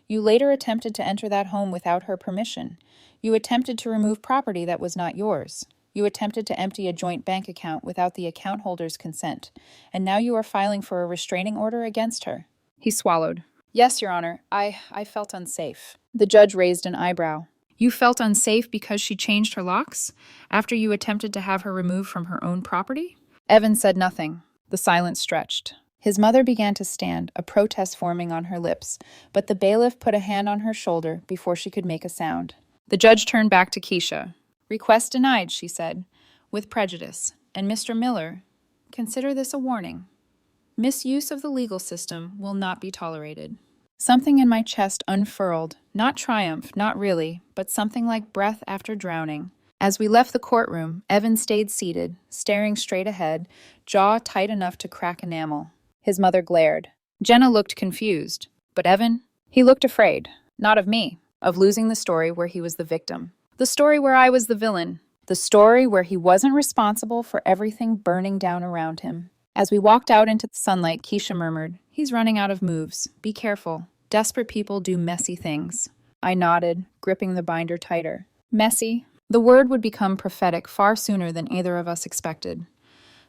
You later attempted to enter that home without her permission. You attempted to remove property that was not yours. You attempted to empty a joint bank account without the account holder's consent, and now you are filing for a restraining order against her." He swallowed. "Yes, Your Honor, I felt unsafe." The judge raised an eyebrow. "You felt unsafe because she changed her locks? After you attempted to have her removed from her own property?" Evan said nothing. The silence stretched. His mother began to stand, a protest forming on her lips, but the bailiff put a hand on her shoulder before she could make a sound. The judge turned back to Keisha. "Request denied," she said, "with prejudice. And Mr. Miller, consider this a warning. Misuse of the legal system will not be tolerated." Something in my chest unfurled, not triumph, not really, but something like breath after drowning. As we left the courtroom, Evan stayed seated, staring straight ahead, jaw tight enough to crack enamel. His mother glared. Jenna looked confused. But Evan? He looked afraid. Not of me, of losing the story where he was the victim. The story where I was the villain. The story where he wasn't responsible for everything burning down around him. As we walked out into the sunlight, Keisha murmured, "He's running out of moves. Be careful. Desperate people do messy things." I nodded, gripping the binder tighter. Messy? The word would become prophetic far sooner than either of us expected.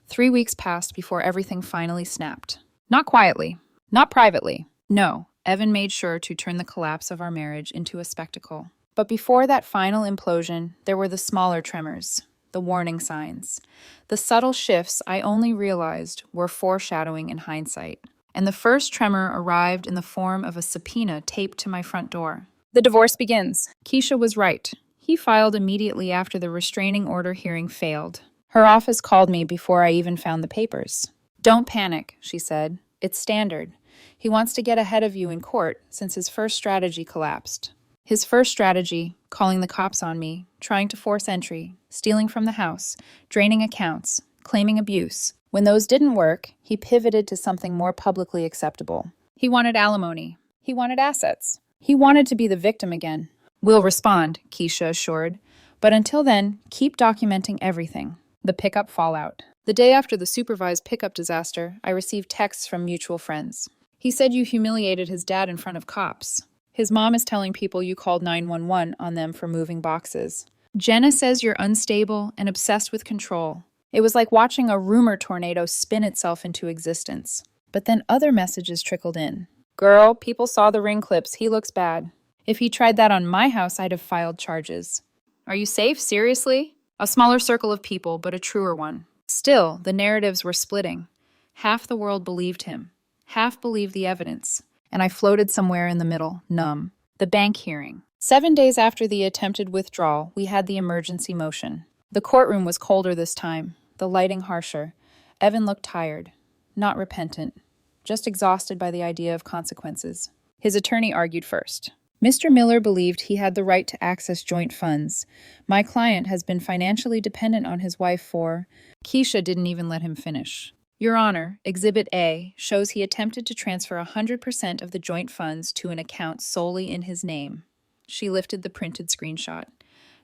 3 weeks passed before everything finally snapped. Not quietly. Not privately. No, Evan made sure to turn the collapse of our marriage into a spectacle. But before that final implosion, there were the smaller tremors, the warning signs. The subtle shifts I only realized were foreshadowing in hindsight. And the first tremor arrived in the form of a subpoena taped to my front door. "The divorce begins." Keisha was right. He filed immediately after the restraining order hearing failed. Her office called me before I even found the papers. "Don't panic," she said. "It's standard. He wants to get ahead of you in court since his first strategy collapsed." His first strategy, calling the cops on me, trying to force entry, stealing from the house, draining accounts, claiming abuse. When those didn't work, he pivoted to something more publicly acceptable. He wanted alimony. He wanted assets. He wanted to be the victim again. "We'll respond," Keisha assured. "But until then, keep documenting everything." The pickup fallout. The day after the supervised pickup disaster, I received texts from mutual friends. "He said you humiliated his dad in front of cops. His mom is telling people you called 911 on them for moving boxes. Jenna says you're unstable and obsessed with control." It was like watching a rumor tornado spin itself into existence. But then other messages trickled in. "Girl, people saw the ring clips. He looks bad. If he tried that on my house, I'd have filed charges." "Are you safe? Seriously?" A smaller circle of people, but a truer one. Still, the narratives were splitting. Half the world believed him. Half believed the evidence. And I floated somewhere in the middle, numb. The bank hearing. 7 days after the attempted withdrawal, we had the emergency motion. The courtroom was colder this time, the lighting harsher. Evan looked tired, not repentant, just exhausted by the idea of consequences. His attorney argued first. Mr. Miller believed he had the right to access joint funds. My client has been financially dependent on his wife for... Keisha didn't even let him finish. "Your Honor, Exhibit A shows he attempted to transfer 100% of the joint funds to an account solely in his name." She lifted the printed screenshot.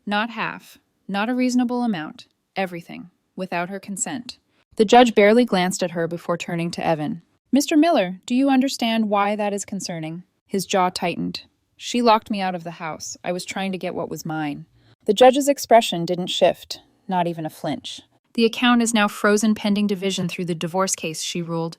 "Not half, not a reasonable amount, everything, without her consent." The judge barely glanced at her before turning to Evan. "Mr. Miller, do you understand why that is concerning?" His jaw tightened. "She locked me out of the house. I was trying to get what was mine." The judge's expression didn't shift, not even a flinch. "The account is now frozen pending division through the divorce case," she ruled.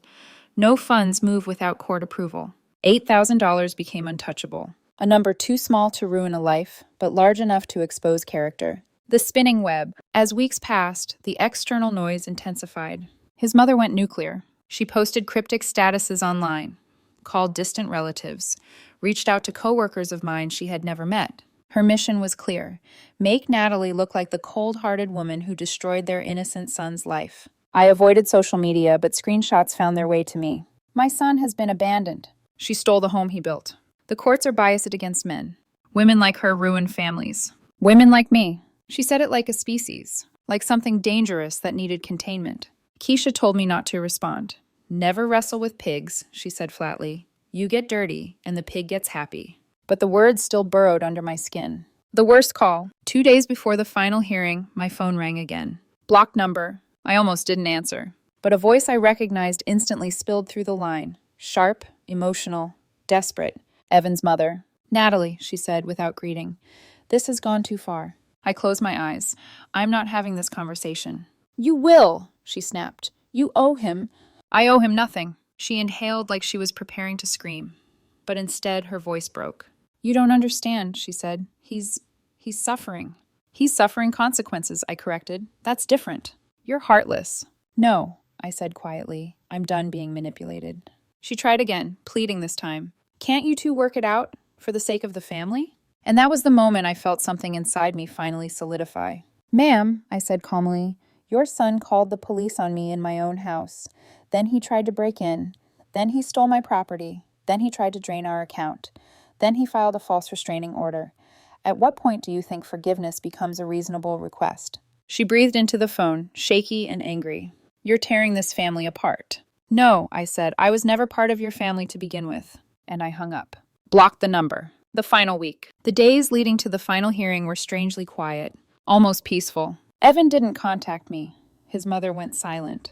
"No funds move without court approval." $8,000 became untouchable. A number too small to ruin a life, but large enough to expose character. The spinning web. As weeks passed, the external noise intensified. His mother went nuclear. She posted cryptic statuses online, called distant relatives, reached out to coworkers of mine she had never met. Her mission was clear. Make Natalie look like the cold-hearted woman who destroyed their innocent son's life. I avoided social media, but screenshots found their way to me. "My son has been abandoned. She stole the home he built. The courts are biased against men. Women like her ruin families. Women like me." She said it like a species, like something dangerous that needed containment. Keisha told me not to respond. "Never wrestle with pigs," she said flatly. "You get dirty, and the pig gets happy." But the words still burrowed under my skin. The worst call. 2 days before the final hearing, my phone rang again. Blocked number. I almost didn't answer. But a voice I recognized instantly spilled through the line. Sharp, emotional, desperate. Evan's mother. Natalie, she said without greeting. This has gone too far. I closed my eyes. I'm not having this conversation. You will, she snapped. You owe him. I owe him nothing. She inhaled like she was preparing to scream. But instead, her voice broke. You don't understand, she said. He's suffering. He's suffering consequences, I corrected. That's different. You're heartless. No, I said quietly. I'm done being manipulated. She tried again, pleading this time. Can't you two work it out for the sake of the family? And that was the moment I felt something inside me finally solidify. Ma'am, I said calmly, your son called the police on me in my own house. Then he tried to break in. Then he stole my property. Then he tried to drain our account. Then he filed a false restraining order. At what point do you think forgiveness becomes a reasonable request? She breathed into the phone, shaky and angry. You're tearing this family apart. No, I said, I was never part of your family to begin with. And I hung up. Blocked the number. The final week. The days leading to the final hearing were strangely quiet, almost peaceful. Evan didn't contact me. His mother went silent.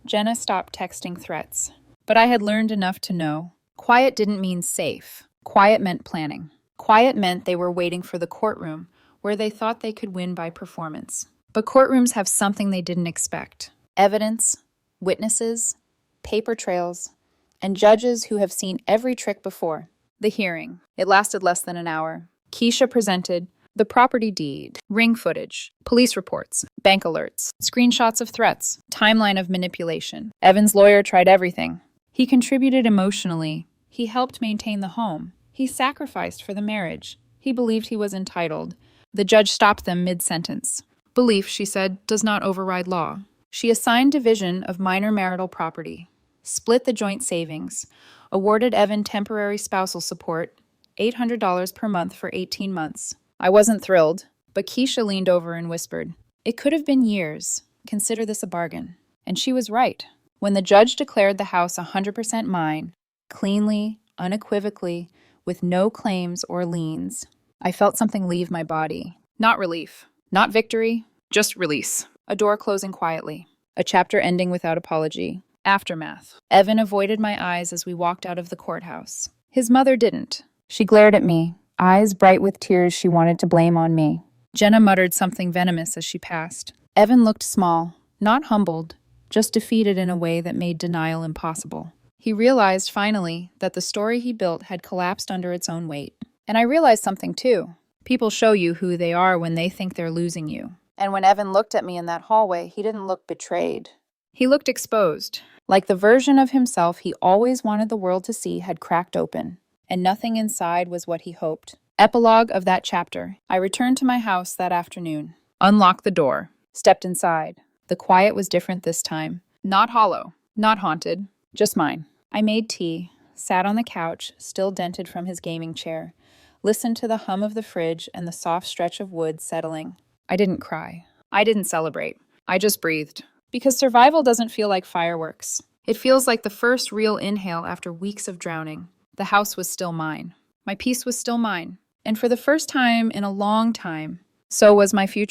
Jenna stopped texting threats. But I had learned enough to know. Quiet didn't mean safe. Quiet meant planning. Quiet meant they were waiting for the courtroom, where they thought they could win by performance. But courtrooms have something they didn't expect. Evidence, witnesses, paper trails, and judges who have seen every trick before. The hearing. It lasted less than an hour. Keisha presented the property deed, ring footage, police reports, bank alerts, screenshots of threats, timeline of manipulation. Evan's lawyer tried everything. He contributed emotionally. He helped maintain the home. He sacrificed for the marriage. He believed he was entitled. The judge stopped them mid-sentence. Belief, she said, does not override law. She assigned division of minor marital property, split the joint savings, awarded Evan temporary spousal support, $800 per month for 18 months. I wasn't thrilled, but Keisha leaned over and whispered, it could have been years. Consider this a bargain. And she was right. When the judge declared the house 100% mine, cleanly, unequivocally, with no claims or liens, I felt something leave my body. Not relief, not victory, just release. A door closing quietly. A chapter ending without apology. Aftermath. Evan avoided my eyes as we walked out of the courthouse. His mother didn't. She glared at me, eyes bright with tears she wanted to blame on me. Jenna muttered something venomous as she passed. Evan looked small, not humbled, just defeated in a way that made denial impossible. He realized finally that the story he built had collapsed under its own weight. And I realized something too. People show you who they are when they think they're losing you. And when Evan looked at me in that hallway, he didn't look betrayed. He looked exposed, like the version of himself he always wanted the world to see had cracked open, and nothing inside was what he hoped. Epilogue of that chapter. I returned to my house that afternoon, unlocked the door, stepped inside. The quiet was different this time. Not hollow, not haunted, just mine. I made tea, sat on the couch, still dented from his gaming chair, listened to the hum of the fridge and the soft stretch of wood settling. I didn't cry. I didn't celebrate. I just breathed. Because survival doesn't feel like fireworks. It feels like the first real inhale after weeks of drowning. The house was still mine. My peace was still mine. And for the first time in a long time, so was my future.